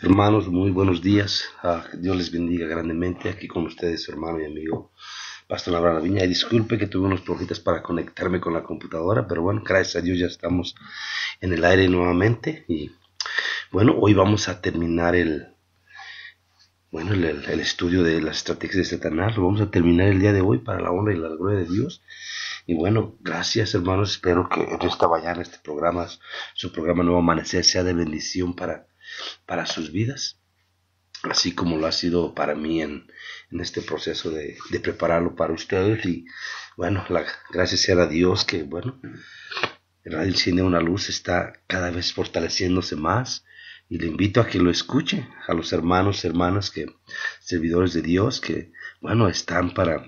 Hermanos, muy buenos días. Dios les bendiga grandemente. Aquí con ustedes, su hermano y amigo Pastor Abraham Viña. Y disculpe que tuve unos problemas para conectarme con la computadora, pero bueno, gracias a Dios ya estamos en el aire nuevamente. Y bueno, hoy vamos a terminar el estudio de las estrategias de Satanás. Lo vamos a terminar el día de hoy para la honra y la gloria de Dios. Y bueno, gracias hermanos. Espero que en esta mañana, este programa, su programa Nuevo Amanecer, sea de bendición para sus vidas, así como lo ha sido para mí en este proceso de prepararlo para ustedes. Y bueno, gracias sea a Dios que, bueno, el Radio El Cine Una Luz está cada vez fortaleciéndose más, y le invito a que lo escuche, a los hermanos, hermanas, que servidores de Dios, que, bueno, están para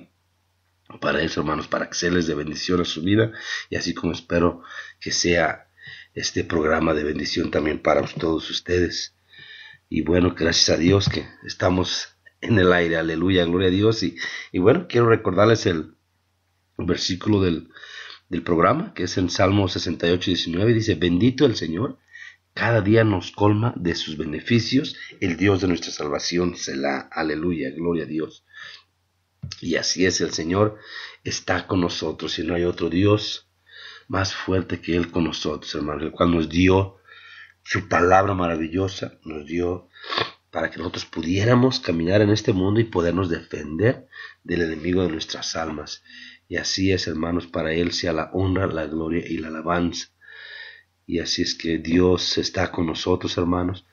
eso, hermanos, para que se les de bendición a su vida, y así como espero que sea este programa de bendición también para todos ustedes. Y bueno, gracias a Dios que estamos en el aire, aleluya, gloria a Dios. Y bueno, quiero recordarles el versículo del programa, que es en Salmo 68:19, dice: bendito el Señor, cada día nos colma de sus beneficios, el Dios de nuestra salvación, Selah, aleluya, gloria a Dios. Y así es, el Señor está con nosotros, y no hay otro Dios más fuerte que Él con nosotros, hermanos, el cual nos dio su palabra maravillosa, nos dio para que nosotros pudiéramos caminar en este mundo y podernos defender del enemigo de nuestras almas. Y así es, hermanos, para Él sea la honra, la gloria y la alabanza. Y así es que Dios está con nosotros, hermanos.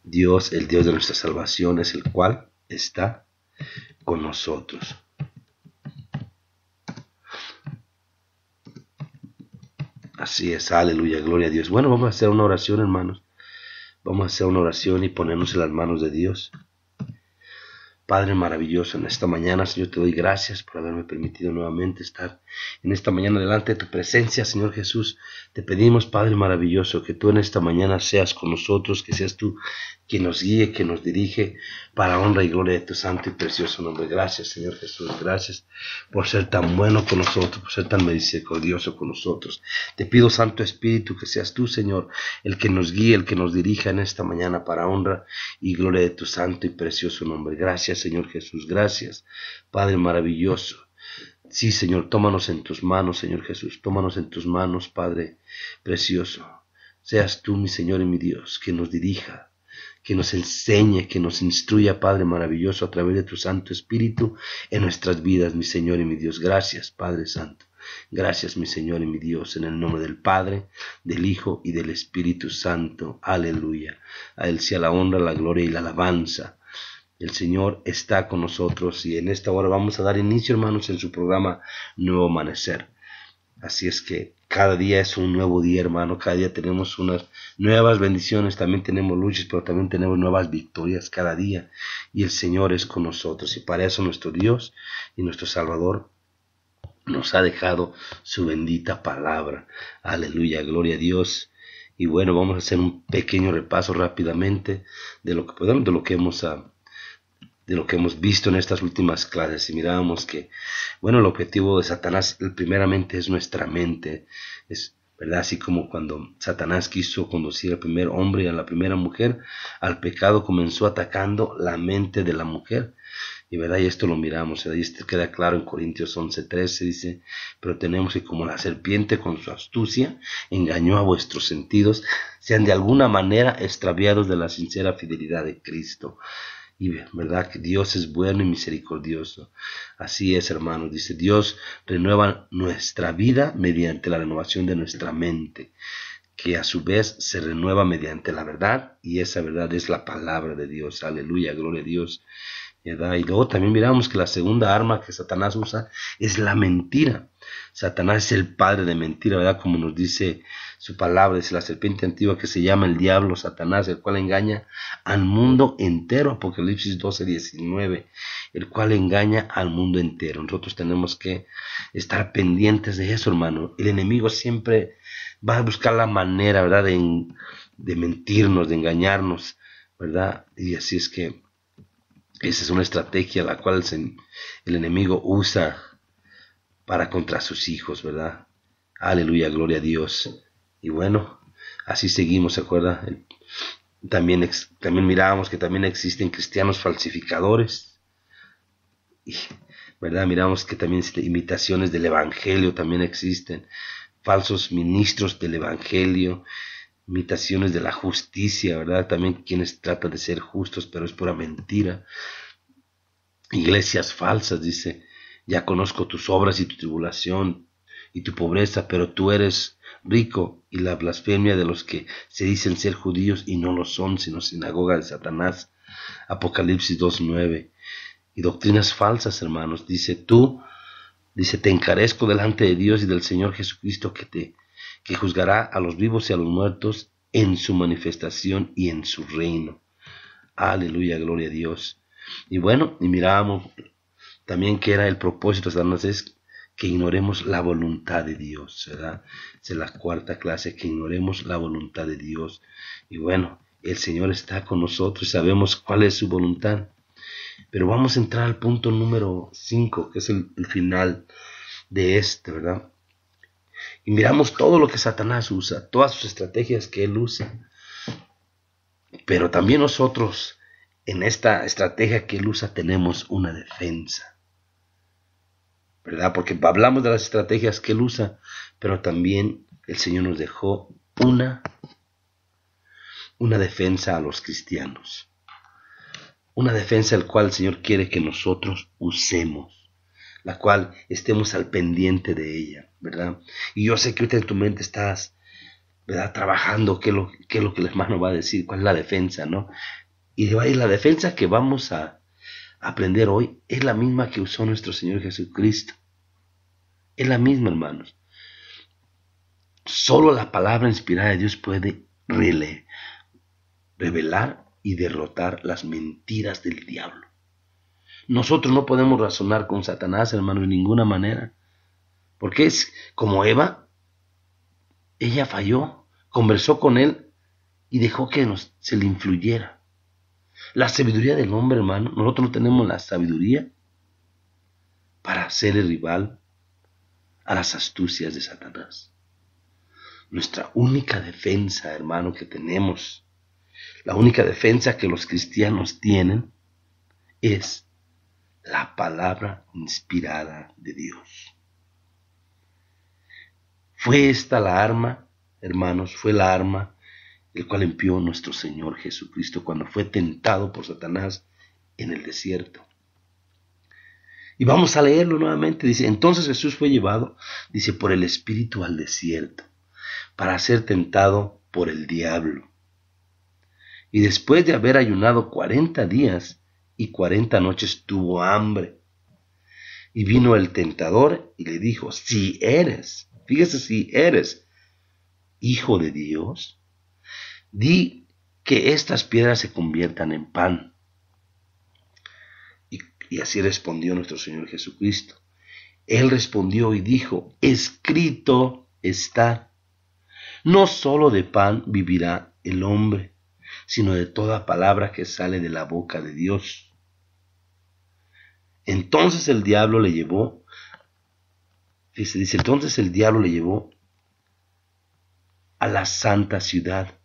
Dios, el Dios de nuestra salvación, es el cual está con nosotros. Así es, aleluya, gloria a Dios. Bueno, vamos a hacer una oración, hermanos. Vamos a hacer una oración y ponernos en las manos de Dios. Padre maravilloso, en esta mañana, Señor, te doy gracias por haberme permitido nuevamente estar en esta mañana delante de tu presencia, Señor Jesús. Te pedimos, Padre maravilloso, que tú en esta mañana seas con nosotros, que seas tú quien nos guíe, que nos dirige para honra y gloria de tu santo y precioso nombre. Gracias, Señor Jesús, gracias por ser tan bueno con nosotros, por ser tan misericordioso con nosotros. Te pido, Santo Espíritu, que seas tú, Señor, el que nos guíe, el que nos dirija en esta mañana para honra y gloria de tu santo y precioso nombre. Gracias, Señor Jesús, gracias, Padre maravilloso. Sí, Señor, tómanos en tus manos, Señor Jesús, tómanos en tus manos, Padre precioso. Seas tú, mi Señor y mi Dios, que nos dirija, que nos enseñe, que nos instruya, Padre maravilloso, a través de tu Santo Espíritu en nuestras vidas, mi Señor y mi Dios. Gracias, Padre Santo. Gracias, mi Señor y mi Dios, en el nombre del Padre, del Hijo y del Espíritu Santo. Aleluya. A Él sea la honra, la gloria y la alabanza. El Señor está con nosotros, y en esta hora vamos a dar inicio, hermanos, en su programa Nuevo Amanecer. Así es que cada día es un nuevo día, hermano. Cada día tenemos unas nuevas bendiciones, también tenemos luchas, pero también tenemos nuevas victorias cada día. Y el Señor es con nosotros, y para eso nuestro Dios y nuestro Salvador nos ha dejado su bendita palabra. Aleluya, gloria a Dios. Y bueno, vamos a hacer un pequeño repaso rápidamente de lo que podemos, de lo que hemos visto en estas últimas clases. Y mirábamos que, bueno, el objetivo de Satanás primeramente es nuestra mente, es verdad, así como cuando Satanás quiso conducir al primer hombre y a la primera mujer al pecado, comenzó atacando la mente de la mujer. Y verdad, y esto lo miramos, y esto queda claro en Corintios 11:13, dice: pero tenemos que, como la serpiente con su astucia engañó a vuestros sentidos, sean de alguna manera extraviados de la sincera fidelidad de Cristo. Y verdad que Dios es bueno y misericordioso. Así es, hermanos. Dice: Dios renueva nuestra vida mediante la renovación de nuestra mente, que a su vez se renueva mediante la verdad, y esa verdad es la palabra de Dios. Aleluya, gloria a Dios. ¿Verdad? Y luego también miramos que la segunda arma que Satanás usa es la mentira. Satanás es el padre de mentira, ¿verdad? Como nos dice su palabra, es la serpiente antigua que se llama el diablo, Satanás, el cual engaña al mundo entero. Apocalipsis 12:19, el cual engaña al mundo entero. Nosotros tenemos que estar pendientes de eso, hermano. El enemigo siempre va a buscar la manera, ¿verdad?, de mentirnos, de engañarnos, ¿verdad? Y así es que esa es una estrategia la cual el enemigo usa para contra sus hijos, ¿verdad? Aleluya, gloria a Dios. Y bueno, así seguimos, ¿se acuerda? También mirábamos que también existen cristianos falsificadores, y, ¿verdad? Miramos que también existen imitaciones del Evangelio, también existen falsos ministros del Evangelio, imitaciones de la justicia, ¿verdad? También quienes tratan de ser justos, pero es pura mentira. Iglesias falsas, dice, ya conozco tus obras y tu tribulación y tu pobreza, pero tú eres rico, y la blasfemia de los que se dicen ser judíos y no lo son, sino sinagoga de Satanás. Apocalipsis 2:9. Y doctrinas falsas, hermanos, dice, te encarezco delante de Dios y del Señor Jesucristo que juzgará a los vivos y a los muertos en su manifestación y en su reino. Aleluya, gloria a Dios. Y bueno, y mirábamos también que era el propósito de Satanás, es que ignoremos la voluntad de Dios, ¿verdad? Es la cuarta clase, que ignoremos la voluntad de Dios. Y bueno, el Señor está con nosotros, sabemos cuál es su voluntad. Pero vamos a entrar al punto número 5, que es el final de ¿verdad? Y miramos todo lo que Satanás usa, todas sus estrategias que él usa. Pero también nosotros, en esta estrategia que él usa, tenemos una defensa, ¿verdad? Porque hablamos de las estrategias que él usa, pero también el Señor nos dejó una defensa a los cristianos. Una defensa al cual el Señor quiere que nosotros usemos, la cual estemos al pendiente de ella, ¿verdad? Y yo sé que ahorita en tu mente estás, ¿verdad?, trabajando qué es lo que el hermano va a decir, cuál es la defensa, ¿no? Y la defensa que vamos a aprender hoy es la misma que usó nuestro Señor Jesucristo. Es la misma, hermanos. Solo la palabra inspirada de Dios puede revelar y derrotar las mentiras del diablo. Nosotros no podemos razonar con Satanás, hermanos, de ninguna manera. Porque es como Eva, ella falló, conversó con él y dejó que se le influyera. La sabiduría del hombre, hermano, nosotros no tenemos la sabiduría para ser el rival a las astucias de Satanás. Nuestra única defensa, hermano, que tenemos, la única defensa que los cristianos tienen, es la palabra inspirada de Dios. Fue esta la arma, hermanos, fue la arma el cual empleó nuestro Señor Jesucristo cuando fue tentado por Satanás en el desierto. Y vamos a leerlo nuevamente. Dice, entonces Jesús fue llevado, dice, por el Espíritu al desierto, para ser tentado por el diablo. Y después de haber ayunado 40 días y 40 noches tuvo hambre. Y vino el tentador y le dijo, si eres hijo de Dios, di que estas piedras se conviertan en pan. Y así respondió nuestro Señor Jesucristo. Él respondió y dijo, escrito está, no solo de pan vivirá el hombre, sino de toda palabra que sale de la boca de Dios. Entonces el diablo le llevó, entonces el diablo le llevó a la santa ciudad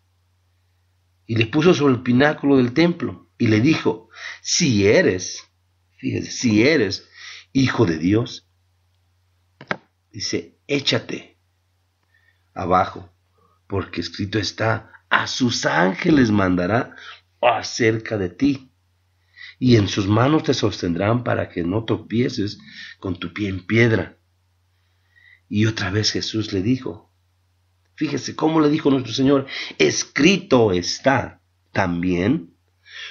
y le puso sobre el pináculo del templo y le dijo, si eres hijo de Dios, dice, échate abajo, porque escrito está, a sus ángeles mandará acerca de ti, y en sus manos te sostendrán para que no tropieces con tu pie en piedra. Y otra vez Jesús le dijo, fíjese cómo le dijo nuestro Señor, escrito está también,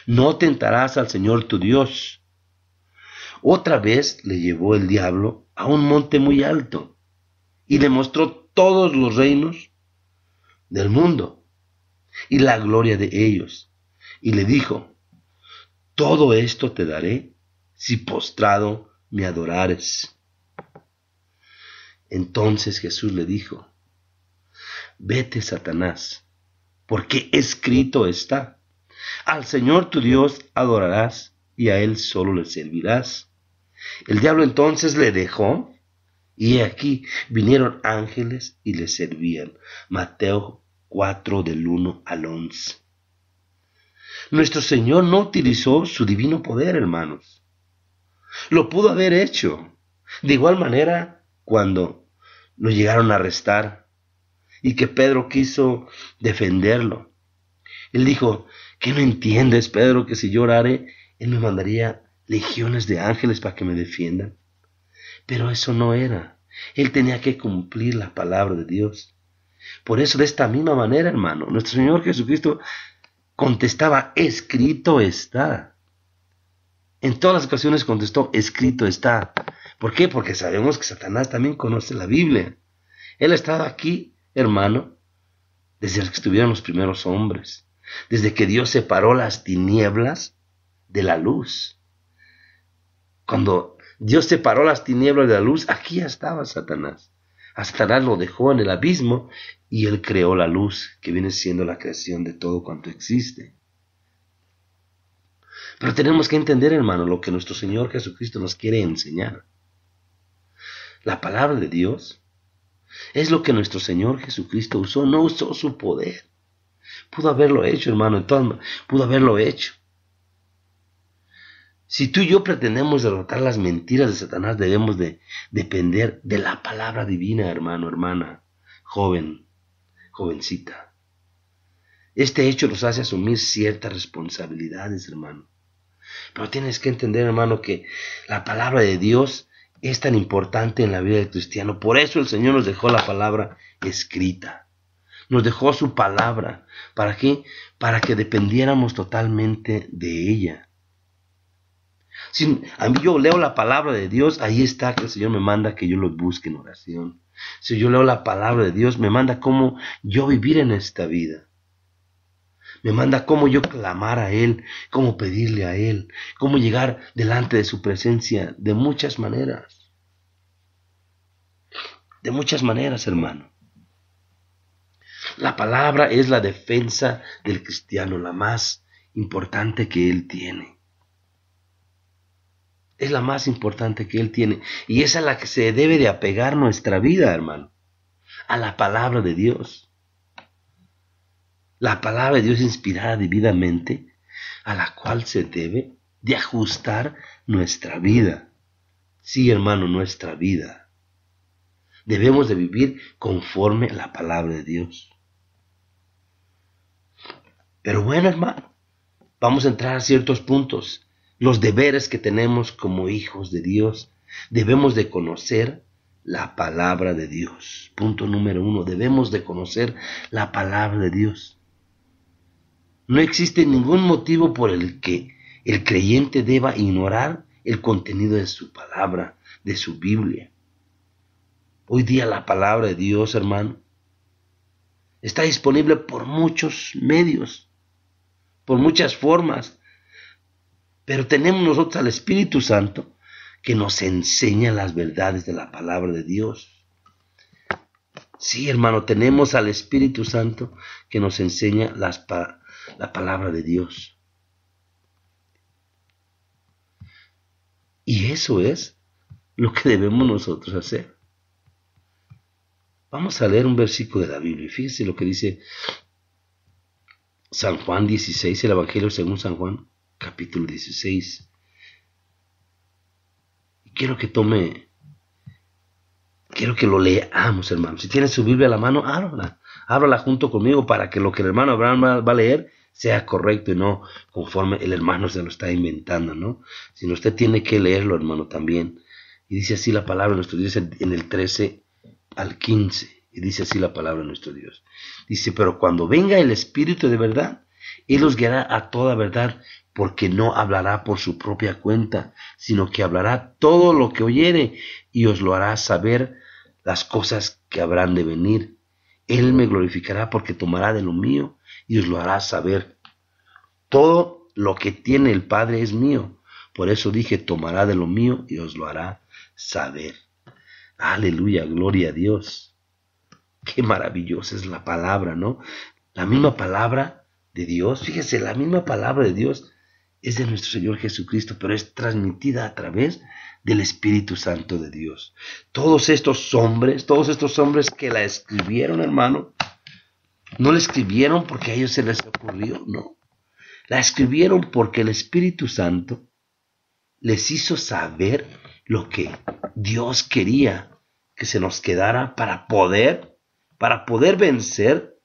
no tentarás al Señor tu Dios. Otra vez le llevó el diablo a un monte muy alto y le mostró todos los reinos del mundo y la gloria de ellos. Y le dijo, todo esto te daré si postrado me adorares. Entonces Jesús le dijo, vete, Satanás, porque escrito está, al Señor tu Dios adorarás y a Él solo le servirás. El diablo entonces le dejó, y aquí vinieron ángeles y le servían. Mateo 4 del 1 al 11. Nuestro Señor no utilizó su divino poder, hermanos. Lo pudo haber hecho. De igual manera, cuando lo llegaron a arrestar y que Pedro quiso defenderlo, él dijo: ¿qué no entiendes, Pedro, que si yo orare, él me mandaría legiones de ángeles para que me defiendan? Pero eso no era. Él tenía que cumplir la palabra de Dios. Por eso, de esta misma manera, hermano, nuestro Señor Jesucristo contestaba: escrito está. En todas las ocasiones contestó: escrito está. ¿Por qué? Porque sabemos que Satanás también conoce la Biblia. Él ha estado aquí, hermano, desde que estuvieron los primeros hombres, desde que Dios separó las tinieblas de la luz. Cuando Dios separó las tinieblas de la luz, aquí ya estaba Satanás. A Satanás lo dejó en el abismo y él creó la luz, que viene siendo la creación de todo cuanto existe. Pero tenemos que entender, hermano, lo que nuestro Señor Jesucristo nos quiere enseñar. La palabra de Dios es lo que nuestro Señor Jesucristo usó. No usó su poder. Pudo haberlo hecho, hermano, pudo haberlo hecho. Si tú y yo pretendemos derrotar las mentiras de Satanás, debemos de depender de la palabra divina, hermano, hermana, joven, jovencita. Este hecho nos hace asumir ciertas responsabilidades, hermano. Pero tienes que entender, hermano, que la palabra de Dios es tan importante en la vida del cristiano. Por eso el Señor nos dejó la palabra escrita. Nos dejó su palabra. ¿Para qué? Para que dependiéramos totalmente de ella. Si a mí yo leo la palabra de Dios, ahí está que el Señor me manda que yo lo busque en oración. Si yo leo la palabra de Dios, me manda cómo yo vivir en esta vida. Me manda cómo yo clamar a Él, cómo pedirle a Él, cómo llegar delante de su presencia de muchas maneras. De muchas maneras, hermano. La palabra es la defensa del cristiano, la más importante que él tiene. Es la más importante que él tiene. Y es a la que se debe de apegar nuestra vida, hermano. A la palabra de Dios. La palabra de Dios inspirada divinamente, a la cual se debe de ajustar nuestra vida. Sí, hermano, nuestra vida. Debemos de vivir conforme a la palabra de Dios. Pero bueno, hermano, vamos a entrar a ciertos puntos. Los deberes que tenemos como hijos de Dios. Debemos de conocer la palabra de Dios. Punto número 1. Debemos de conocer la palabra de Dios. No existe ningún motivo por el que el creyente deba ignorar el contenido de su palabra, de su Biblia. Hoy día la palabra de Dios, hermano, está disponible por muchos medios, por muchas formas. Pero tenemos nosotros al Espíritu Santo que nos enseña las verdades de la palabra de Dios. Sí, hermano, tenemos al Espíritu Santo que nos enseña la palabra de Dios. Y eso es lo que debemos nosotros hacer. Vamos a leer un versículo de la Biblia. Fíjese lo que dice San Juan 16, el Evangelio según San Juan, capítulo 16. Quiero que lo leamos, hermano. Si tienes su Biblia a la mano, ábrala junto conmigo para que lo que el hermano Abraham va a leer sea correcto y no conforme el hermano se lo está inventando, ¿no? Sino usted tiene que leerlo, hermano, también. Y dice así la palabra de nuestro Dios en el 13 al 15. Y dice así la palabra de nuestro Dios. Dice: pero cuando venga el Espíritu de verdad, Él os guiará a toda verdad, porque no hablará por su propia cuenta, sino que hablará todo lo que oyere, y os lo hará saber las cosas que habrán de venir. Él me glorificará, porque tomará de lo mío, y os lo hará saber. Todo lo que tiene el Padre es mío. Por eso dije: tomará de lo mío, y os lo hará saber. Aleluya, gloria a Dios. Qué maravillosa es la palabra, ¿no? La misma palabra de Dios, fíjese, la misma palabra de Dios es de nuestro Señor Jesucristo, pero es transmitida a través del Espíritu Santo de Dios. Todos estos hombres que la escribieron, hermano, no la escribieron porque a ellos se les ocurrió, no. La escribieron porque el Espíritu Santo les hizo saber lo que Dios quería que se nos quedara para poder vencer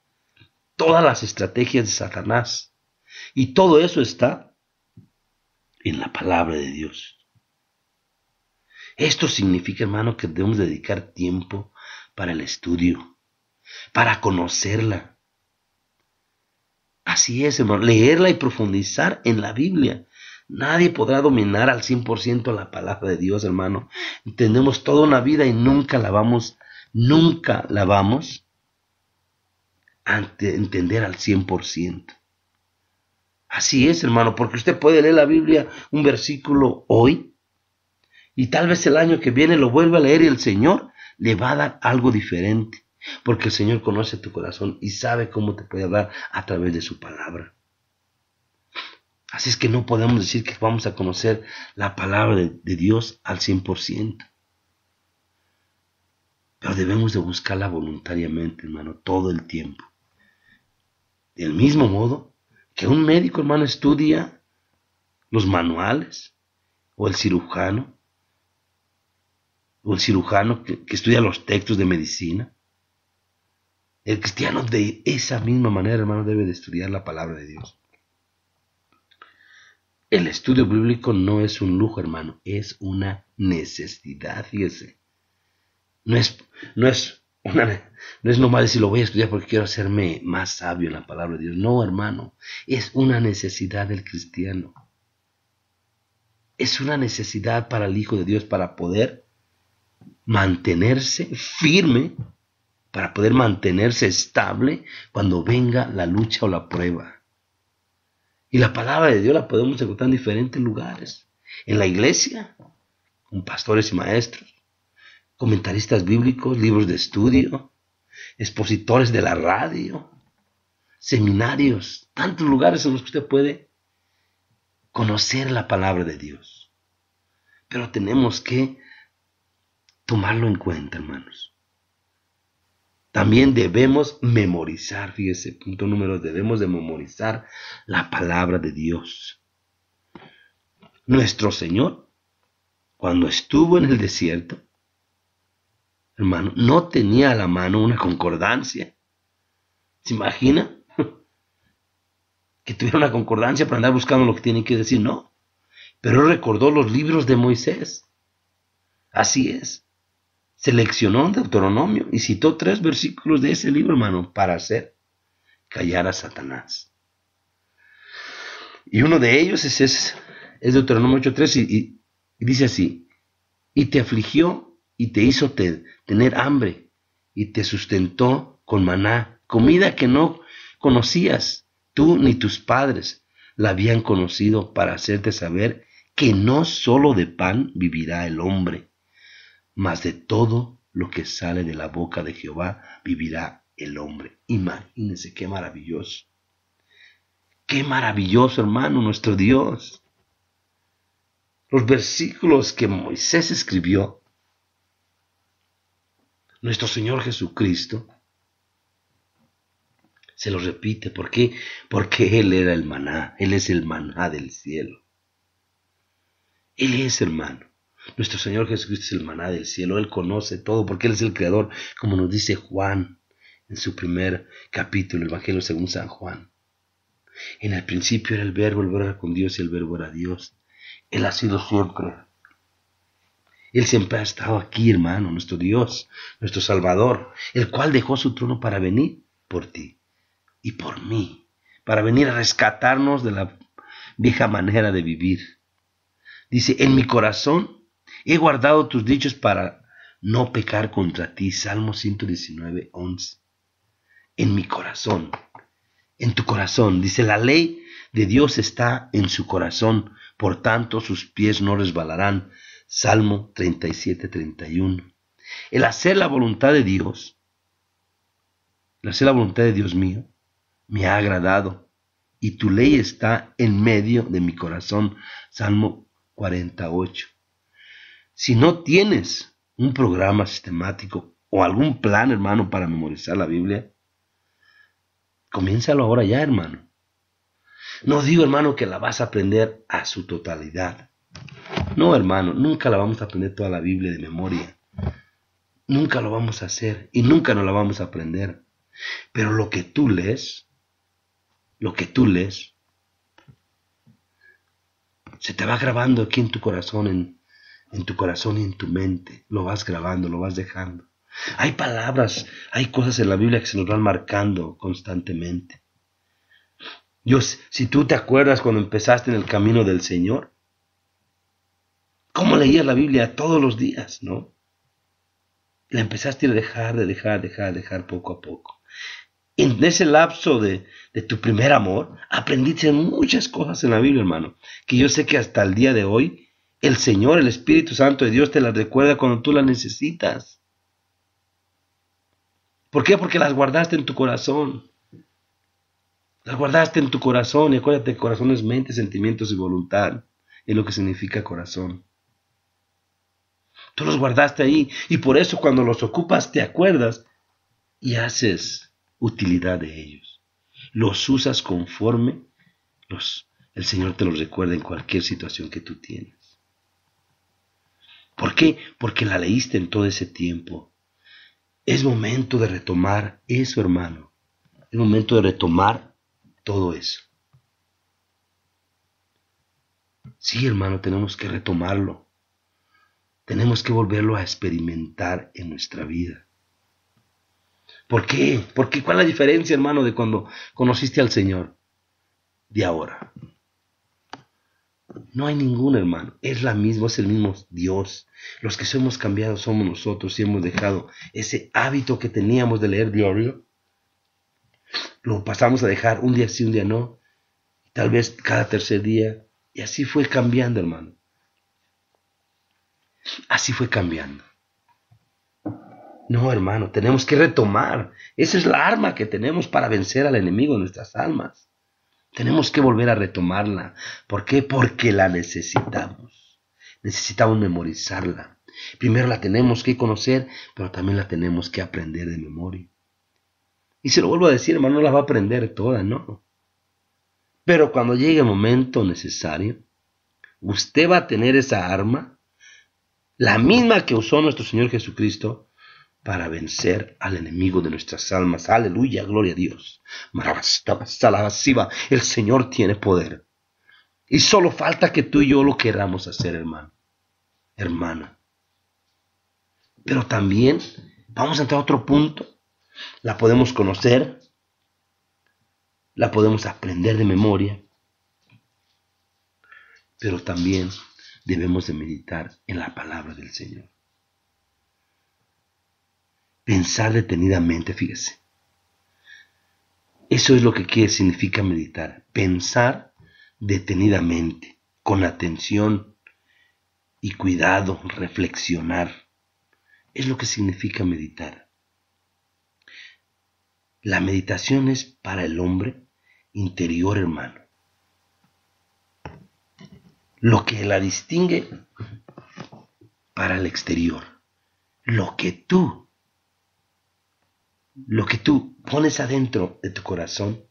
todas las estrategias de Satanás. Y todo eso está en la palabra de Dios. Esto significa, hermano, que debemos dedicar tiempo para el estudio, para conocerla. Así es, hermano, leerla y profundizar en la Biblia. Nadie podrá dominar al 100% la palabra de Dios, hermano. Tenemos toda una vida y nunca la vamos a entender al 100%. Así es, hermano, porque usted puede leer la Biblia un versículo hoy y tal vez el año que viene lo vuelva a leer y el Señor le va a dar algo diferente. Porque el Señor conoce tu corazón y sabe cómo te puede hablar a través de su palabra. Así es que no podemos decir que vamos a conocer la palabra de Dios al 100%. Pero debemos de buscarla voluntariamente, hermano, todo el tiempo. Del mismo modo que un médico, hermano, estudia los manuales, o el cirujano que estudia los textos de medicina. El cristiano de esa misma manera, hermano, debe de estudiar la palabra de Dios. El estudio bíblico no es un lujo, hermano, es una necesidad, fíjese. No es nomás decir lo voy a estudiar porque quiero hacerme más sabio en la palabra de Dios. No, hermano, es una necesidad del cristiano. Es una necesidad para el Hijo de Dios para poder mantenerse firme, para poder mantenerse estable cuando venga la lucha o la prueba. Y la palabra de Dios la podemos encontrar en diferentes lugares. En la iglesia, con pastores y maestros, comentaristas bíblicos, libros de estudio, expositores de la radio, seminarios, tantos lugares en los que usted puede conocer la palabra de Dios. Pero tenemos que tomarlo en cuenta, hermanos. También debemos memorizar, fíjese, punto número, debemos de memorizar la palabra de Dios. Nuestro Señor, cuando estuvo en el desierto, hermano, no tenía a la mano una concordancia. ¿Se imagina? Que tuviera una concordancia para andar buscando lo que tiene que decir, no. Pero él recordó los libros de Moisés. Así es. Seleccionó Deuteronomio y citó 3 versículos de ese libro, hermano, para hacer callar a Satanás. Y uno de ellos es Deuteronomio 8:3 y dice así: y te afligió y te hizo tener hambre y te sustentó con maná, comida que no conocías, tú ni tus padres la habían conocido, para hacerte saber que no solo de pan vivirá el hombre, mas de todo lo que sale de la boca de Jehová vivirá el hombre. Imagínense qué maravilloso. Qué maravilloso, hermano, nuestro Dios. Los versículos que Moisés escribió, nuestro Señor Jesucristo se los repite. ¿Por qué? Porque Él era el maná. Él es el maná del cielo. Él es, hermano. Nuestro Señor Jesucristo es el maná del cielo. Él conoce todo porque Él es el creador, como nos dice Juan en su primer capítulo, el Evangelio según San Juan. En el principio era el verbo era con Dios y el verbo era Dios. Él ha sido siempre. Él siempre ha estado aquí, hermano, nuestro Dios, nuestro Salvador, el cual dejó su trono para venir por ti y por mí, para venir a rescatarnos de la vieja manera de vivir. Dice, en mi corazón he guardado tus dichos para no pecar contra ti. Salmo 119:11. En mi corazón, en tu corazón. Dice, la ley de Dios está en su corazón, por tanto sus pies no resbalarán. Salmo 37:31. El hacer la voluntad de Dios, mío, me ha agradado, y tu ley está en medio de mi corazón. Salmo 48. Si no tienes un programa sistemático o algún plan, hermano, para memorizar la Biblia, comiénzalo ahora ya, hermano. No digo, hermano, que la vas a aprender a su totalidad. No, hermano, nunca la vamos a aprender toda la Biblia de memoria. Nunca lo vamos a hacer y nunca nos la vamos a aprender. Pero lo que tú lees, se te va grabando aquí en tu corazón, en tu corazón y en tu mente. Lo vas grabando, lo vas dejando. Hay palabras, hay cosas en la Biblia que se nos van marcando constantemente. Si tú te acuerdas cuando empezaste en el camino del Señor, ¿cómo leías la Biblia todos los días, no? La empezaste a dejar poco a poco. En ese lapso de tu primer amor, aprendiste muchas cosas en la Biblia, hermano, que yo sé que hasta el día de hoy, el Señor, el Espíritu Santo de Dios te las recuerda cuando tú las necesitas. ¿Por qué? Porque las guardaste en tu corazón. Las guardaste en tu corazón, y acuérdate, corazón es mente, sentimientos y voluntad, es lo que significa corazón. Tú los guardaste ahí, y por eso cuando los ocupas te acuerdas y haces utilidad de ellos. Los usas conforme el Señor te los recuerda en cualquier situación que tú tienes. ¿Por qué? Porque la leíste en todo ese tiempo. Es momento de retomar eso, hermano. Es momento de retomar todo eso. Sí, hermano, tenemos que retomarlo. Tenemos que volverlo a experimentar en nuestra vida. ¿Por qué? Porque ¿cuál es la diferencia, hermano, de cuando conociste al Señor? De ahora. No hay ninguna, hermano. Es el mismo Dios. Los que somos cambiados somos nosotros y hemos dejado ese hábito que teníamos de leer diario. Lo pasamos a dejar un día sí, un día no. Tal vez cada tercer día. Y así fue cambiando, hermano. Así fue cambiando. No, hermano, tenemos que retomar. Esa es la arma que tenemos para vencer al enemigo de nuestras almas. Tenemos que volver a retomarla. ¿Por qué? Porque la necesitamos. Necesitamos memorizarla. Primero la tenemos que conocer, pero también la tenemos que aprender de memoria. Y se lo vuelvo a decir, hermano, no la va a aprender toda, no. Pero cuando llegue el momento necesario, usted va a tener esa arma, la misma que usó nuestro Señor Jesucristo, para vencer al enemigo de nuestras almas. Aleluya, gloria a Dios. El Señor tiene poder. Y solo falta que tú y yo lo queramos hacer, hermano. Hermana. Pero también vamos a entrar a otro punto. La podemos conocer. La podemos aprender de memoria. Pero también debemos de meditar en la palabra del Señor. Pensar detenidamente, fíjese. Eso es lo que significa meditar. Pensar detenidamente, con atención y cuidado, reflexionar. Es lo que significa meditar. La meditación es para el hombre interior, hermano. Lo que la distingue para el exterior. Lo que tú pones adentro de tu corazón,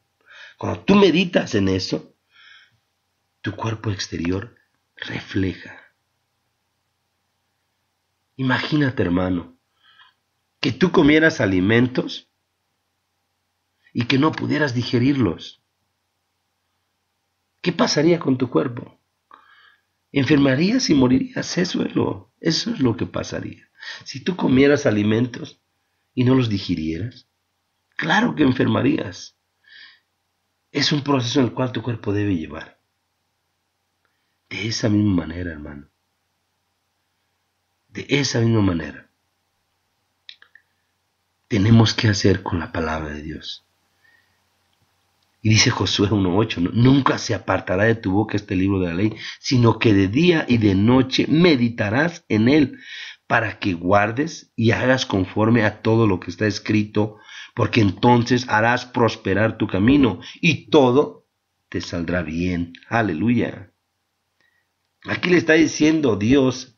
cuando tú meditas en eso, tu cuerpo exterior refleja. Imagínate, hermano, que tú comieras alimentos y que no pudieras digerirlos. ¿Qué pasaría con tu cuerpo? Enfermarías y morirías. Eso es lo que pasaría. Si tú comieras alimentos y no los digirieras, claro que enfermarías. Es un proceso en el cual tu cuerpo debe llevar. De esa misma manera, hermano. De esa misma manera. Tenemos que hacer con la palabra de Dios. Y dice Josué 1:8, ¿no? Nunca se apartará de tu boca este libro de la ley, sino que de día y de noche meditarás en él, para que guardes y hagas conforme a todo lo que está escrito, porque entonces harás prosperar tu camino y todo te saldrá bien. Aleluya. Aquí le está diciendo Dios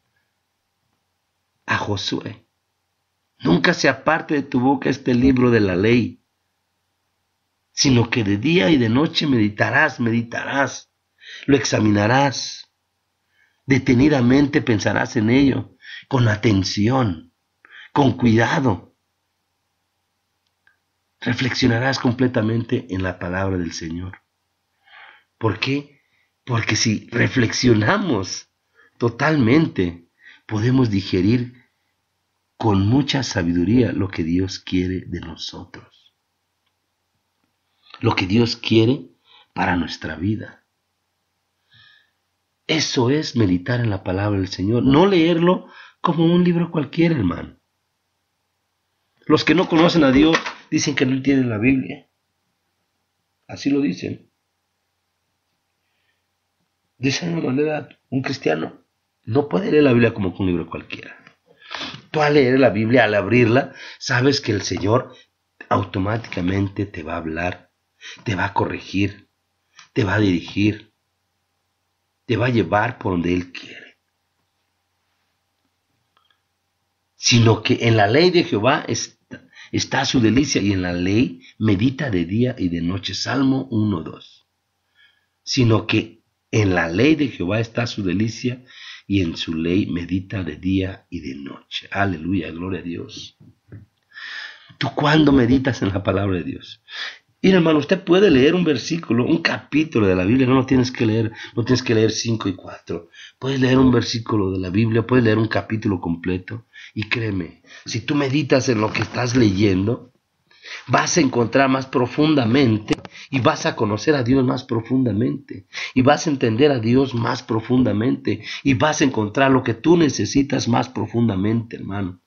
a Josué, nunca se aparte de tu boca este libro de la ley, sino que de día y de noche meditarás, lo examinarás, detenidamente pensarás en ello, con atención, con cuidado. Reflexionarás completamente en la palabra del Señor. ¿Por qué? Porque si reflexionamos totalmente, podemos digerir con mucha sabiduría lo que Dios quiere de nosotros. Lo que Dios quiere para nuestra vida. Eso es meditar en la palabra del Señor. No leerlo como un libro cualquiera, hermano. Los que no conocen a Dios dicen que no tienen la Biblia. Así lo dicen. De esa manera, un cristiano no puede leer la Biblia como un libro cualquiera. Tú al leer la Biblia, al abrirla, sabes que el Señor automáticamente te va a hablar, te va a corregir, te va a dirigir, te va a llevar por donde Él quiere. Sino que en la ley de Jehová está su delicia, y en la ley medita de día y de noche. Salmo 1:2. Sino que en la ley de Jehová está su delicia, y en su ley medita de día y de noche. Aleluya, gloria a Dios. ¿Tú cuándo meditas en la palabra de Dios? Y hermano, usted puede leer un versículo, un capítulo de la Biblia, no tienes que leer 5 y 4. Puedes leer un versículo de la Biblia, puedes leer un capítulo completo. Y créeme, si tú meditas en lo que estás leyendo, vas a encontrar más profundamente y vas a conocer a Dios más profundamente y vas a entender a Dios más profundamente y vas a encontrar lo que tú necesitas más profundamente, hermano.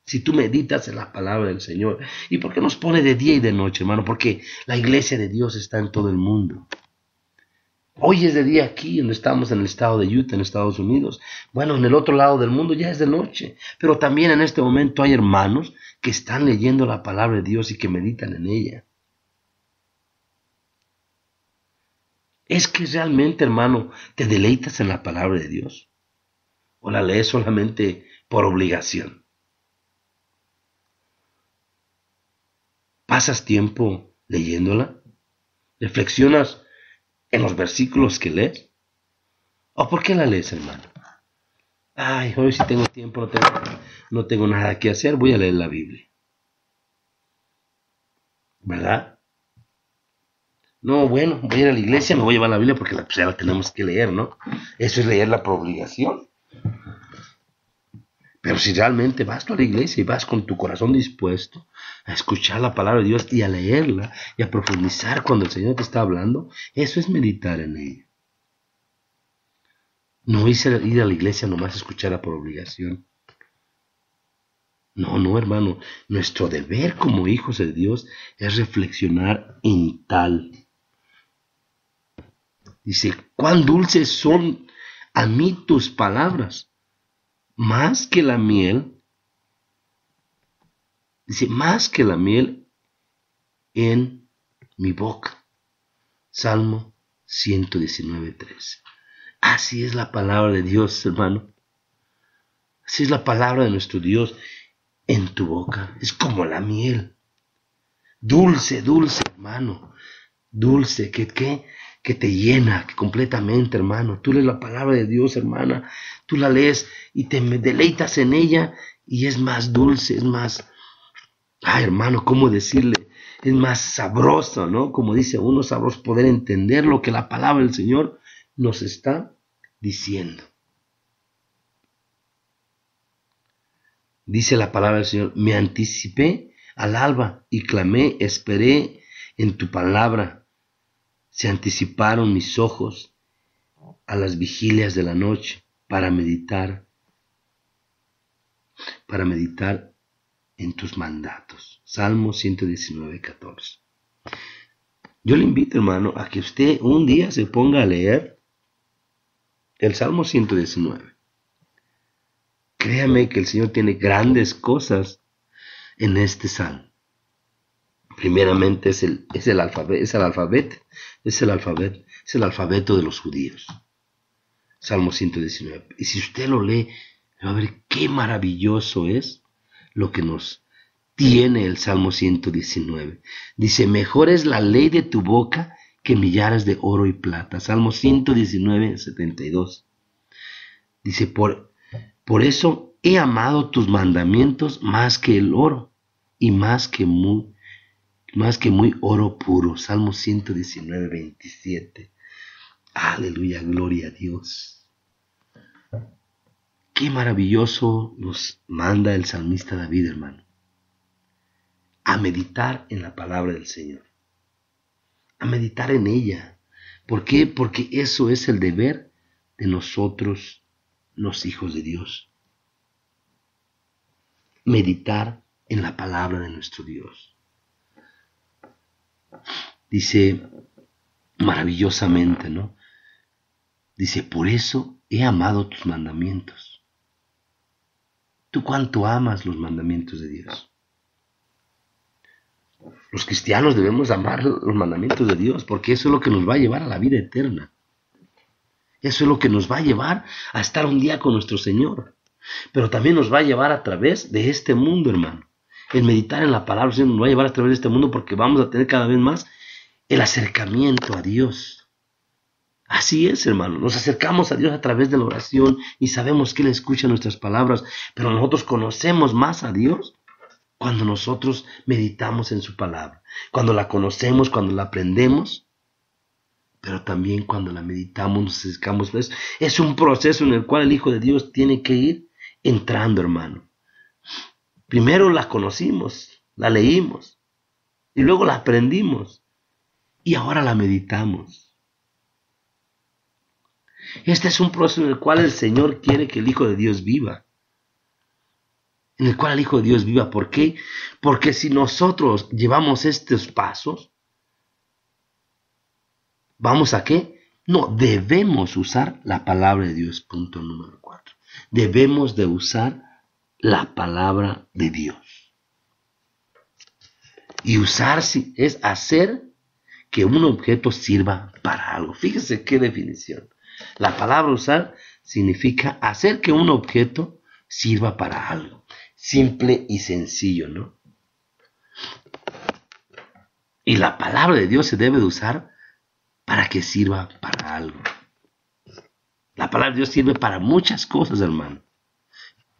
Si tú meditas en la palabra del Señor. ¿Y por qué nos pone de día y de noche, hermano? Porque la iglesia de Dios está en todo el mundo. Hoy es de día aquí, donde estamos en el estado de Utah, en Estados Unidos. Bueno, en el otro lado del mundo ya es de noche. Pero también en este momento hay hermanos que están leyendo la palabra de Dios y que meditan en ella. ¿Es que realmente, hermano, te deleitas en la palabra de Dios? ¿O la lees solamente por obligación? ¿Pasas tiempo leyéndola? ¿Reflexionas en los versículos que lees? ¿O por qué la lees, hermano? Ay, hoy si tengo tiempo, no tengo nada que hacer, voy a leer la Biblia. ¿Verdad? No, bueno, voy a ir a la iglesia, me voy a llevar la Biblia porque ya la tenemos que leer, ¿no? Eso es leerla por obligación. Pero si realmente vas tú a la iglesia y vas con tu corazón dispuesto a escuchar la palabra de Dios y a leerla y a profundizar cuando el Señor te está hablando, eso es meditar en ella. No ir a la iglesia nomás a escucharla por obligación. No, hermano. Nuestro deber como hijos de Dios es reflexionar en tal. Dice, cuán dulces son a mí tus palabras, más que la miel. Dice, más que la miel en mi boca. Salmo 119:13. Así es la palabra de Dios, hermano. Así es la palabra de nuestro Dios en tu boca. Es como la miel. Dulce, hermano. Dulce, que te llena completamente, hermano. Tú lees la palabra de Dios, hermana. Tú la lees y te deleitas en ella y es más dulce, es más... Ay, hermano, ¿cómo decirle? Es más sabroso, ¿no? Como dice uno, sabroso poder entender lo que la palabra del Señor nos está diciendo. Dice la palabra del Señor, me anticipé al alba y clamé, esperé en tu palabra. Se anticiparon mis ojos a las vigilias de la noche para meditar en tus mandatos. Salmo 119:14. Yo le invito, hermano, a que usted un día se ponga a leer el Salmo 119. Créame que el Señor tiene grandes cosas en este salmo. Primeramente es el alfabeto de los judíos. Salmo 119. Y si usted lo lee, va a ver qué maravilloso es lo que nos tiene el Salmo 119. Dice, mejor es la ley de tu boca que millares de oro y plata. Salmo 119, 72. Dice, por eso he amado tus mandamientos más que el oro y más que muy oro puro. Salmo 119, 27. Aleluya, gloria a Dios. Qué maravilloso nos manda el salmista David, hermano, a meditar en la palabra del Señor, a meditar en ella. ¿Por qué? Porque eso es el deber de nosotros, los hijos de Dios. Meditar en la palabra de nuestro Dios. Dice maravillosamente, ¿no? Dice, por eso he amado tus mandamientos. ¿Tú cuánto amas los mandamientos de Dios? Los cristianos debemos amar los mandamientos de Dios porque eso es lo que nos va a llevar a la vida eterna. Eso es lo que nos va a llevar a estar un día con nuestro Señor. Pero también nos va a llevar a través de este mundo, hermano. El meditar en la palabra del Señor nos va a llevar a través de este mundo porque vamos a tener cada vez más el acercamiento a Dios. Así es, hermano. Nos acercamos a Dios a través de la oración y sabemos que Él escucha nuestras palabras, pero nosotros conocemos más a Dios cuando nosotros meditamos en su palabra, cuando la conocemos, cuando la aprendemos, pero también cuando la meditamos, nos acercamos. Es un proceso en el cual el Hijo de Dios tiene que ir entrando, hermano. Primero la conocimos, la leímos, y luego la aprendimos, y ahora la meditamos. Este es un proceso en el cual el Señor quiere que el Hijo de Dios viva. En el cual el Hijo de Dios viva. ¿Por qué? Porque si nosotros llevamos estos pasos, ¿vamos a qué? No, debemos usar la palabra de Dios. Punto número 4. Debemos de usar la palabra de Dios. Y usar es hacer que un objeto sirva para algo. Fíjese qué definición. La palabra usar significa hacer que un objeto sirva para algo. Simple y sencillo, ¿no? Y la palabra de Dios se debe de usar para que sirva para algo. La palabra de Dios sirve para muchas cosas, hermano.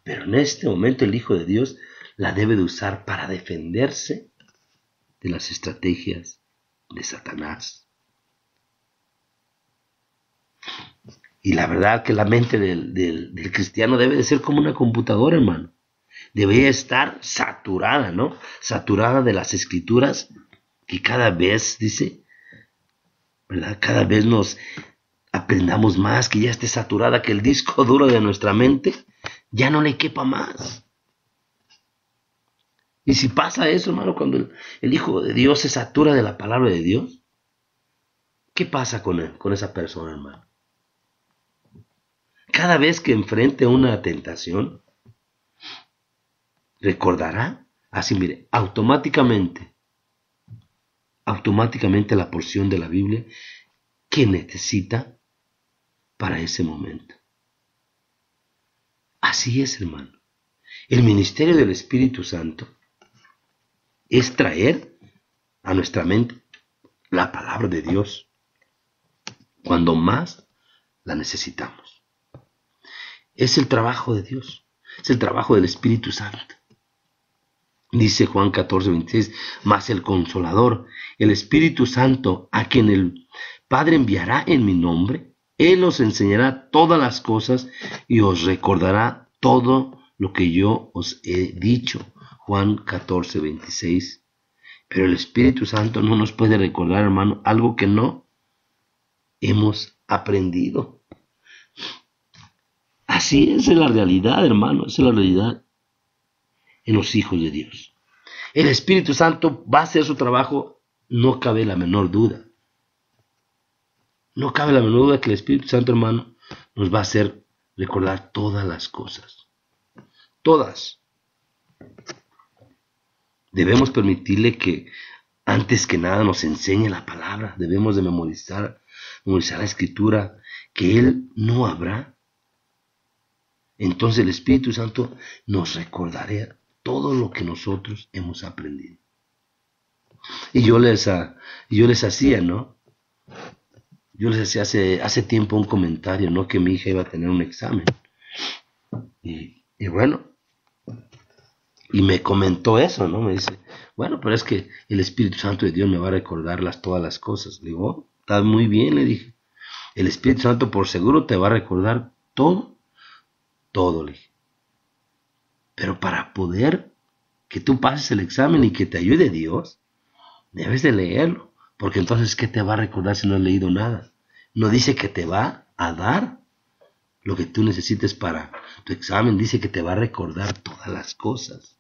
Pero en este momento el Hijo de Dios la debe de usar para defenderse de las estrategias de Satanás. Y la verdad que la mente del cristiano debe de ser como una computadora, hermano. Debe estar saturada, ¿no? Saturada de las escrituras que cada vez, dice, ¿verdad? Cada vez nos aprendamos más, que ya esté saturada, que el disco duro de nuestra mente ya no le quepa más. Y si pasa eso, hermano, cuando el Hijo de Dios se satura de la palabra de Dios, ¿qué pasa con esa persona, hermano? Cada vez que enfrente una tentación, recordará, así mire, automáticamente la porción de la Biblia que necesita para ese momento. Así es, hermano. El ministerio del Espíritu Santo es traer a nuestra mente la palabra de Dios cuando más la necesitamos. Es el trabajo de Dios, es el trabajo del Espíritu Santo. Dice Juan 14, 26, mas el Consolador, el Espíritu Santo, a quien el Padre enviará en mi nombre, Él os enseñará todas las cosas y os recordará todo lo que yo os he dicho. Juan 14, 26. Pero el Espíritu Santo no nos puede recordar, hermano, algo que no hemos aprendido. Así es la realidad, hermano, esa es la realidad en los hijos de Dios. El Espíritu Santo va a hacer su trabajo, no cabe la menor duda. No cabe la menor duda que el Espíritu Santo, hermano, nos va a hacer recordar todas las cosas. Todas. Debemos permitirle que, antes que nada, nos enseñe la palabra. Debemos de memorizar la Escritura, que Él no habrá. Entonces el Espíritu Santo nos recordará todo lo que nosotros hemos aprendido. Y yo les hacía, ¿no? Yo les hacía hace tiempo un comentario, ¿no? Que mi hija iba a tener un examen. Y bueno, y me comentó eso, ¿no? Me dice, bueno, pero es que el Espíritu Santo de Dios me va a recordar todas las cosas. Le digo, oh, está muy bien, le dije. El Espíritu Santo por seguro te va a recordar todo, todo, le dije. Pero para poder que tú pases el examen y que te ayude Dios, debes de leerlo. Porque entonces, ¿qué te va a recordar si no has leído nada? No dice que te va a dar lo que tú necesites para tu examen. Dice que te va a recordar todas las cosas.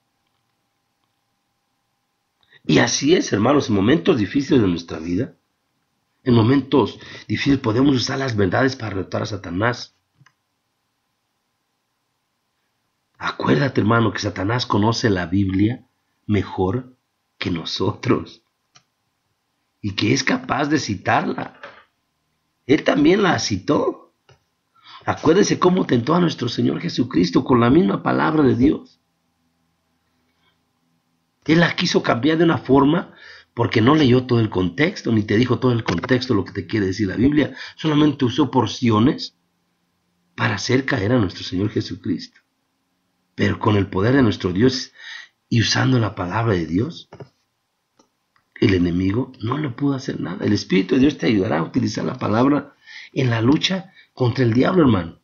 Y así es, hermanos, en momentos difíciles de nuestra vida, en momentos difíciles podemos usar las verdades para derrotar a Satanás. Acuérdate, hermano, que Satanás conoce la Biblia mejor que nosotros y que es capaz de citarla. Él también la citó. Acuérdense cómo tentó a nuestro Señor Jesucristo con la misma palabra de Dios. Él la quiso cambiar de una forma porque no leyó todo el contexto, ni te dijo todo el contexto lo que te quiere decir la Biblia. Solamente usó porciones para hacer caer a nuestro Señor Jesucristo. Pero con el poder de nuestro Dios y usando la palabra de Dios, el enemigo no le pudo hacer nada. El Espíritu de Dios te ayudará a utilizar la palabra en la lucha contra el diablo, hermano.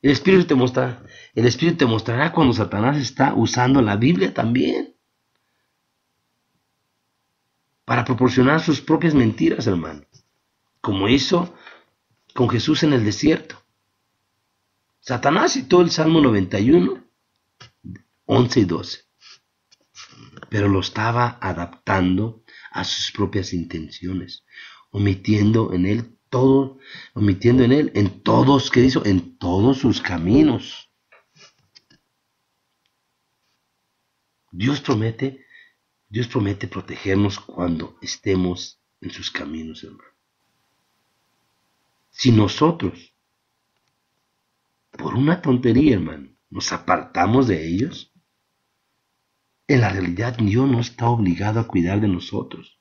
El Espíritu te mostrará cuando Satanás está usando la Biblia también para proporcionar sus propias mentiras, hermano, como hizo con Jesús en el desierto. Satanás citó el Salmo 91, 11 y 12, pero lo estaba adaptando a sus propias intenciones, omitiendo en él en todos, ¿qué hizo? En todos sus caminos. Dios promete protegernos cuando estemos en sus caminos, hermano. Si nosotros, por una tontería, hermano, nos apartamos de ellos, en la realidad Dios no está obligado a cuidar de nosotros.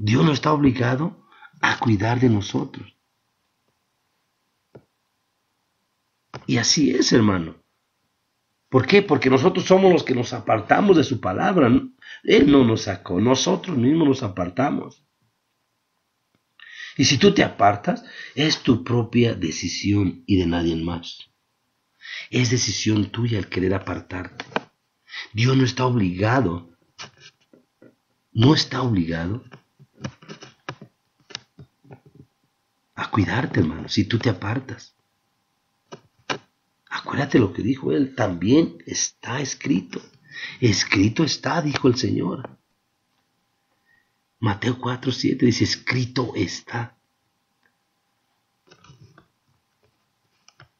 Dios no está obligado a cuidar de nosotros. Y así es, hermano. ¿Por qué? Porque nosotros somos los que nos apartamos de su palabra. Él no nos sacó, nosotros mismos nos apartamos. Y si tú te apartas, es tu propia decisión y de nadie más. Es decisión tuya el querer apartarte. Dios no está obligado a cuidarte, hermano, si tú te apartas. Acuérdate lo que dijo él, también está escrito. Escrito está, dijo el Señor. Mateo 4:7 dice, escrito está.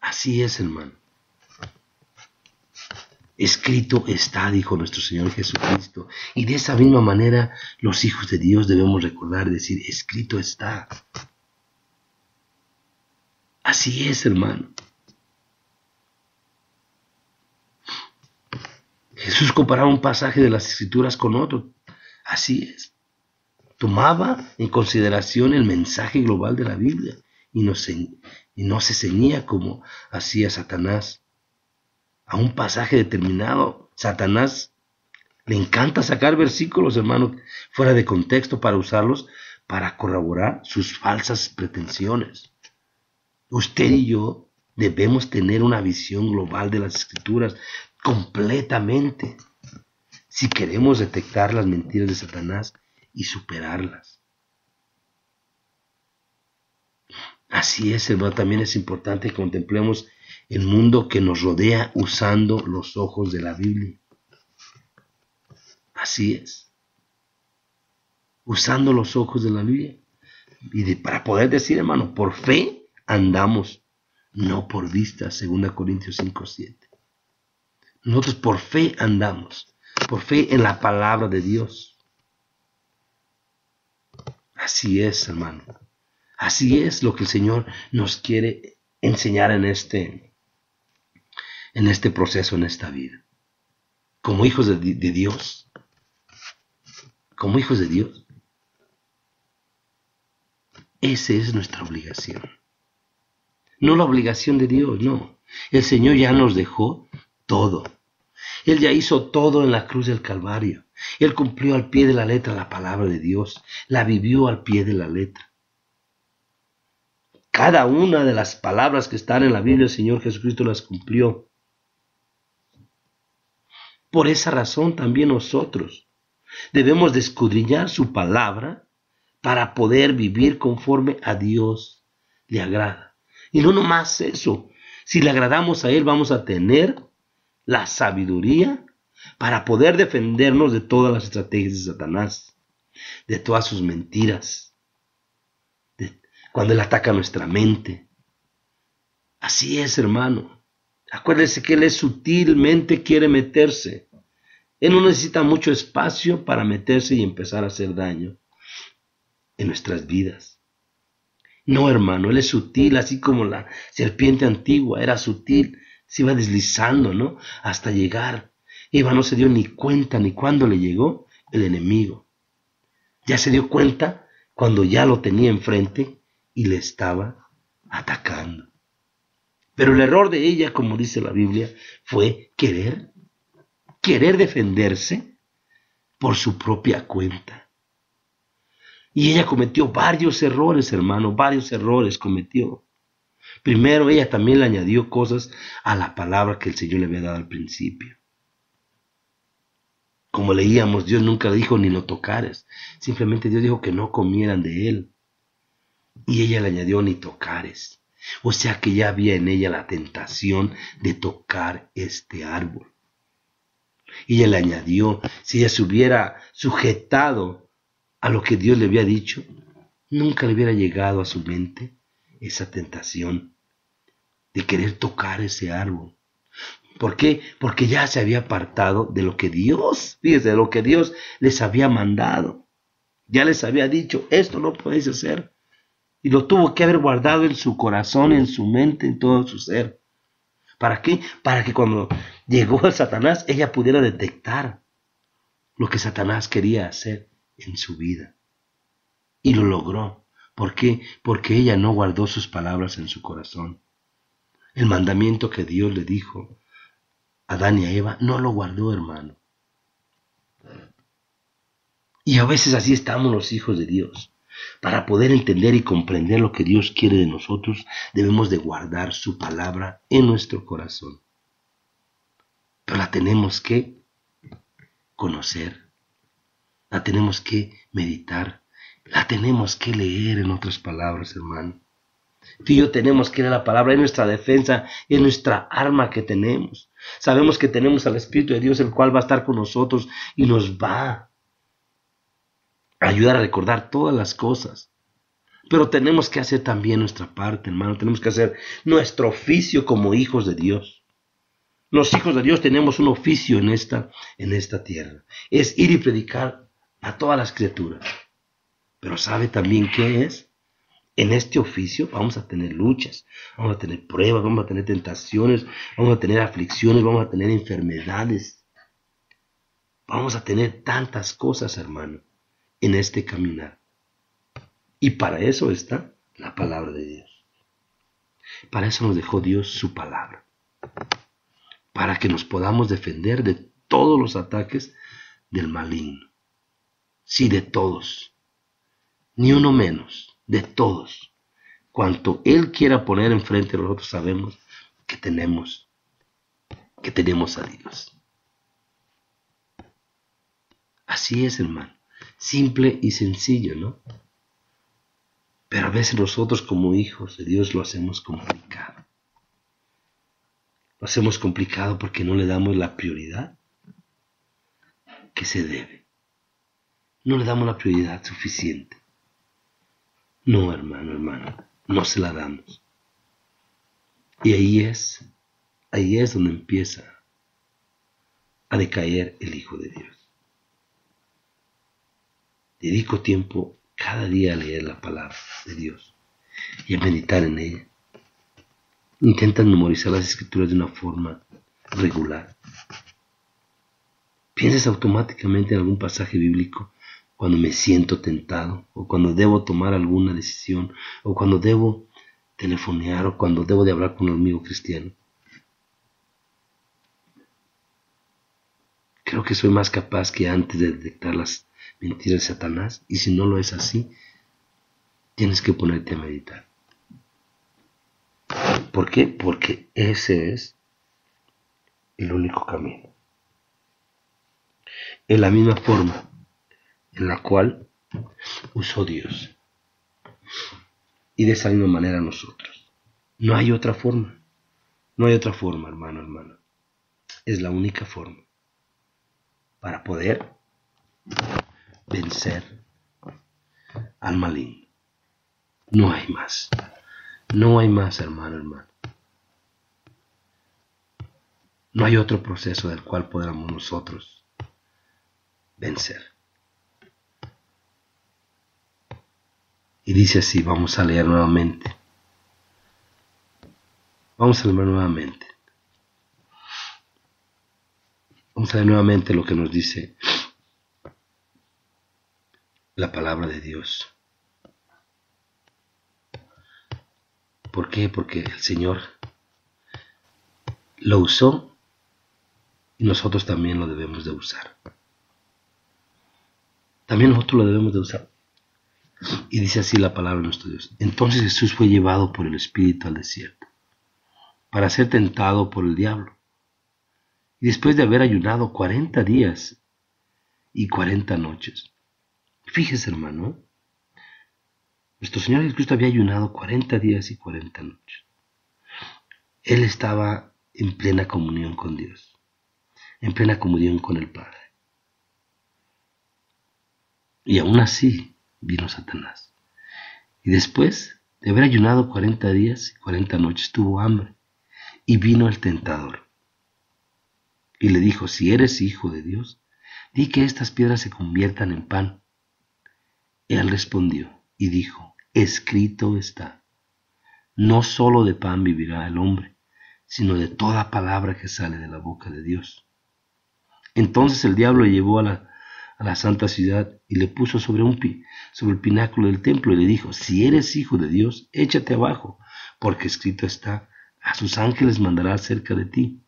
Así es, hermano. Escrito está, dijo nuestro Señor Jesucristo. Y de esa misma manera, los hijos de Dios debemos recordar y decir, escrito está. Así es, hermano. Jesús comparaba un pasaje de las Escrituras con otro. Así es. Tomaba en consideración el mensaje global de la Biblia y no se ceñía como hacía Satanás a un pasaje determinado. Satanás le encanta sacar versículos, hermano, fuera de contexto para usarlos para corroborar sus falsas pretensiones. Usted y yo debemos tener una visión global de las Escrituras completamente si queremos detectar las mentiras de Satanás y superarlas. Así es, hermano, también es importante que contemplemos el mundo que nos rodea usando los ojos de la Biblia. Así es. Usando los ojos de la Biblia. Y para poder decir, hermano, por fe andamos, no por vista, 2 Corintios 5:7. Nosotros por fe andamos, por fe en la palabra de Dios. Así es, hermano. Así es lo que el Señor nos quiere enseñar en este en este proceso, en esta vida. Como hijos de Dios, como hijos de Dios, esa es nuestra obligación. No la obligación de Dios, no. El Señor ya nos dejó todo. Él ya hizo todo en la cruz del Calvario. Él cumplió al pie de la letra la palabra de Dios. La vivió al pie de la letra. Cada una de las palabras que están en la Biblia, el Señor Jesucristo las cumplió. Por esa razón también nosotros debemos de escudriñar su palabra para poder vivir conforme a Dios le agrada. Y no nomás eso. Si le agradamos a Él, vamos a tener la sabiduría para poder defendernos de todas las estrategias de Satanás, de todas sus mentiras, cuando Él ataca nuestra mente. Así es, hermano. Acuérdese que Él sutilmente quiere meterse. Él no necesita mucho espacio para meterse y empezar a hacer daño en nuestras vidas. No, hermano, Él es sutil, así como la serpiente antigua era sutil, se iba deslizando, ¿no? Hasta llegar. Eva no se dio ni cuenta ni cuándo le llegó el enemigo. Ya se dio cuenta cuando ya lo tenía enfrente y le estaba atacando. Pero el error de ella, como dice la Biblia, fue querer defenderse por su propia cuenta. Y ella cometió varios errores, hermano, varios errores cometió. Primero, ella también le añadió cosas a la palabra que el Señor le había dado al principio. Como leíamos, Dios nunca dijo ni lo tocares. Simplemente Dios dijo que no comieran de él. Y ella le añadió ni tocares. O sea que ya había en ella la tentación de tocar este árbol. Y ella le añadió, si ella se hubiera sujetado a lo que Dios le había dicho, nunca le hubiera llegado a su mente esa tentación de querer tocar ese árbol. ¿Por qué? Porque ya se había apartado de lo que Dios, fíjese, de lo que Dios les había mandado. Ya les había dicho, esto no podéis hacer. Y lo tuvo que haber guardado en su corazón, en su mente, en todo su ser. ¿Para qué? Para que cuando llegó el Satanás, ella pudiera detectar lo que Satanás quería hacer en su vida. Y lo logró. ¿Por qué? Porque ella no guardó sus palabras en su corazón. El mandamiento que Dios le dijo a Adán y a Eva, no lo guardó, hermano. Y a veces así estamos los hijos de Dios. Para poder entender y comprender lo que Dios quiere de nosotros, debemos de guardar su palabra en nuestro corazón. Pero la tenemos que conocer, la tenemos que meditar, la tenemos que leer, en otras palabras, hermano. Tú y yo tenemos que leer la palabra, es nuestra defensa, es nuestra arma que tenemos. Sabemos que tenemos al Espíritu de Dios, el cual va a estar con nosotros y nos va a ayudar a recordar todas las cosas. Pero tenemos que hacer también nuestra parte, hermano. Tenemos que hacer nuestro oficio como hijos de Dios. Los hijos de Dios tenemos un oficio en esta tierra. Es ir y predicar a todas las criaturas. Pero ¿sabe también qué es? En este oficio vamos a tener luchas, vamos a tener pruebas, vamos a tener tentaciones, vamos a tener aflicciones, vamos a tener enfermedades. Vamos a tener tantas cosas, hermano, en este caminar. Y para eso está la palabra de Dios. Para eso nos dejó Dios su palabra. Para que nos podamos defender de todos los ataques del maligno. Sí, de todos. Ni uno menos, de todos. Cuanto Él quiera poner enfrente de nosotros, sabemos que tenemos a Dios. Así es, hermano. Simple y sencillo, ¿no? Pero a veces nosotros como hijos de Dios lo hacemos complicado. Lo hacemos complicado porque no le damos la prioridad que se debe. No le damos la prioridad suficiente. No, hermano, no se la damos. Y ahí es donde empieza a decaer el Hijo de Dios. Dedico tiempo cada día a leer la palabra de Dios y a meditar en ella. Intentan memorizar las escrituras de una forma regular. Piensas automáticamente en algún pasaje bíblico cuando me siento tentado, o cuando debo tomar alguna decisión, o cuando debo telefonear, o cuando debo de hablar con un amigo cristiano. Creo que soy más capaz que antes de detectar las mentiras de Satanás, y si no lo es así, tienes que ponerte a meditar. ¿Por qué? Porque ese es el único camino. En la misma forma en la cual usó Dios. Y de esa misma manera nosotros. No hay otra forma. No hay otra forma, hermano, hermana. Es la única forma para poder vencer al maligno. No hay más. No hay más, hermano, hermano. No hay otro proceso del cual podamos nosotros vencer. Y dice así, vamos a leer nuevamente. Vamos a leer nuevamente. Vamos a leer nuevamente lo que nos dice la palabra de Dios. ¿Por qué? Porque el Señor lo usó y nosotros también lo debemos de usar. También nosotros lo debemos de usar. Y dice así la palabra de nuestro Dios. Entonces Jesús fue llevado por el Espíritu al desierto para ser tentado por el diablo. Y después de haber ayunado 40 días y 40 noches. Fíjese, hermano, nuestro Señor Jesucristo había ayunado 40 días y 40 noches. Él estaba en plena comunión con Dios, en plena comunión con el Padre. Y aún así vino Satanás. Y después de haber ayunado 40 días y 40 noches, tuvo hambre. Y vino el tentador. Y le dijo, si eres hijo de Dios, di que estas piedras se conviertan en pan. Él respondió y dijo, escrito está, no solo de pan vivirá el hombre, sino de toda palabra que sale de la boca de Dios. Entonces el diablo le llevó a la santa ciudad y le puso sobre el pináculo del templo y le dijo, si eres hijo de Dios, échate abajo, porque escrito está, a sus ángeles mandará cerca de ti,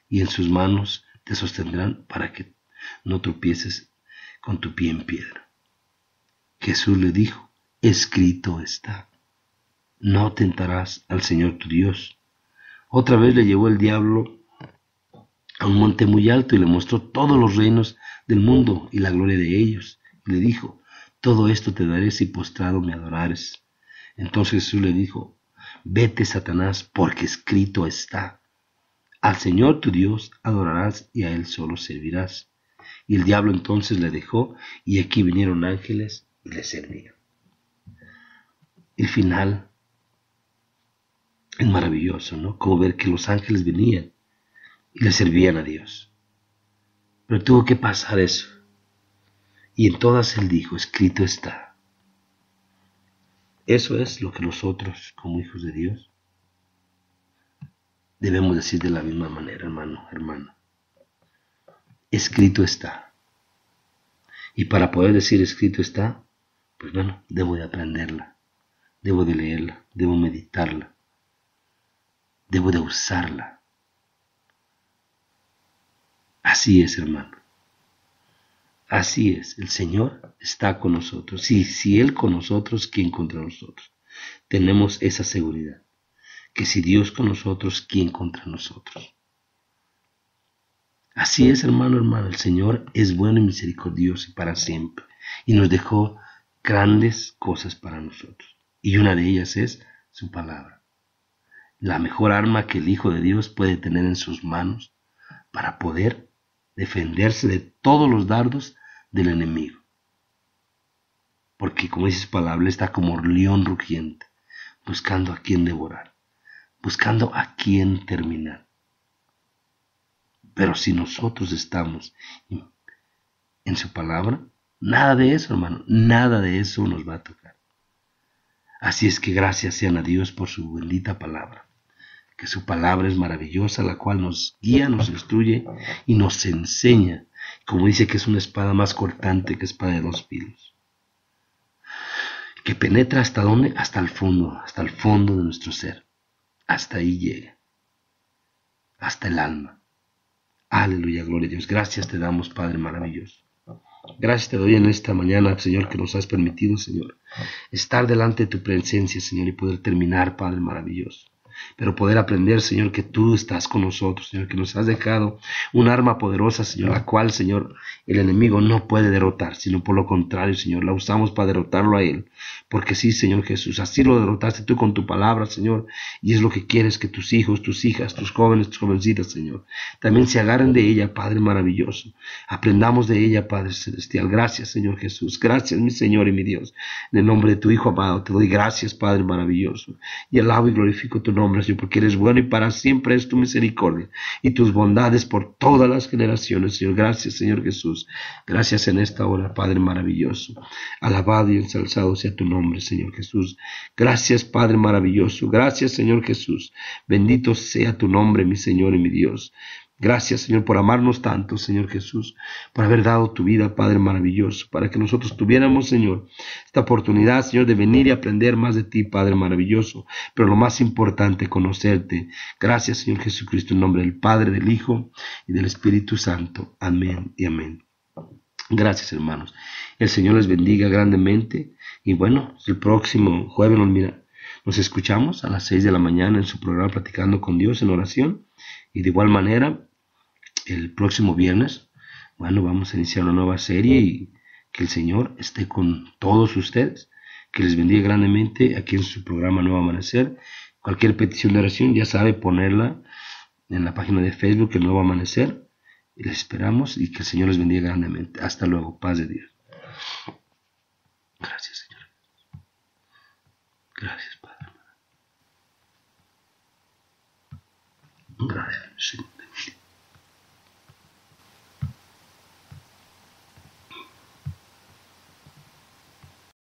y en sus manos te sostendrán para que no tropieces con tu pie en piedra. Jesús le dijo, escrito está, no tentarás al Señor tu Dios. Otra vez le llevó el diablo a un monte muy alto y le mostró todos los reinos del mundo y la gloria de ellos. Y le dijo, todo esto te daré si postrado me adorares. Entonces Jesús le dijo, vete, Satanás, porque escrito está, al Señor tu Dios adorarás y a Él solo servirás. Y el diablo entonces le dejó, y aquí vinieron ángeles y le servían. El final es maravilloso, ¿no? Como ver que los ángeles venían y le servían a Dios. Pero tuvo que pasar eso. Y en todas él dijo, escrito está. Eso es lo que nosotros, como hijos de Dios, debemos decir de la misma manera, hermano, hermana. Escrito está. Y para poder decir escrito está, pues bueno, debo de aprenderla, debo de leerla, debo meditarla, debo de usarla. Así es, hermano. Así es, el Señor está con nosotros. Y si Él con nosotros, ¿quién contra nosotros? Tenemos esa seguridad, que si Dios con nosotros, ¿quién contra nosotros? Así es, hermano, hermano, el Señor es bueno y misericordioso y para siempre. Y nos dejó grandes cosas para nosotros. Y una de ellas es su palabra. La mejor arma que el Hijo de Dios puede tener en sus manos para poder defenderse de todos los dardos del enemigo. Porque como dice su palabra, está como león rugiente, buscando a quien devorar, buscando a quien terminar. Pero si nosotros estamos en su palabra, nada de eso, hermano, nada de eso nos va a tocar. Así es que gracias sean a Dios por su bendita palabra. que su palabra es maravillosa, la cual nos guía, nos instruye y nos enseña. Como dice que es una espada más cortante que espada de dos filos, que penetra hasta dónde, hasta el fondo de nuestro ser. Hasta ahí llega, hasta el alma. Aleluya, gloria a Dios. Gracias te damos, Padre maravilloso. Gracias te doy en esta mañana, Señor, que nos has permitido, Señor, estar delante de tu presencia, Señor, y poder terminar, Padre maravilloso. Pero poder aprender, Señor, que tú estás con nosotros, Señor, que nos has dejado un arma poderosa, Señor, la cual, Señor, el enemigo no puede derrotar, sino por lo contrario, Señor, la usamos para derrotarlo a él. Porque sí, Señor Jesús, así lo derrotaste tú con tu palabra, Señor, y es lo que quieres, que tus hijos, tus hijas, tus jóvenes, tus jovencitas, Señor, también se agarren de ella, Padre maravilloso. Aprendamos de ella, Padre celestial. Gracias, Señor Jesús. Gracias, mi Señor y mi Dios. En el nombre de tu Hijo amado, te doy gracias, Padre maravilloso. Y alabo y glorifico tu nombre, Señor, porque eres bueno y para siempre es tu misericordia y tus bondades por todas las generaciones, Señor. Gracias, Señor Jesús. Gracias en esta hora, Padre maravilloso. Alabado y ensalzado sea tu nombre, Señor Jesús. Gracias, Padre maravilloso. Gracias, Señor Jesús. Bendito sea tu nombre, mi Señor y mi Dios. Gracias, Señor, por amarnos tanto, Señor Jesús, por haber dado tu vida, Padre maravilloso, para que nosotros tuviéramos, Señor, esta oportunidad, Señor, de venir y aprender más de ti, Padre maravilloso, pero lo más importante, conocerte. Gracias, Señor Jesucristo, en nombre del Padre, del Hijo y del Espíritu Santo. Amén y amén. Gracias, hermanos. El Señor les bendiga grandemente. Y bueno, el próximo jueves nos escuchamos a las 6 de la mañana en su programa Platicando con Dios en oración. Y de igual manera, el próximo viernes, bueno, vamos a iniciar una nueva serie y que el Señor esté con todos ustedes. Que les bendiga grandemente aquí en su programa Nuevo Amanecer. Cualquier petición de oración, ya sabe, ponerla en la página de Facebook, El Nuevo Amanecer. Y les esperamos y que el Señor les bendiga grandemente. Hasta luego. Paz de Dios. Gracias, Señor. Gracias, Padre. Gracias, Señor.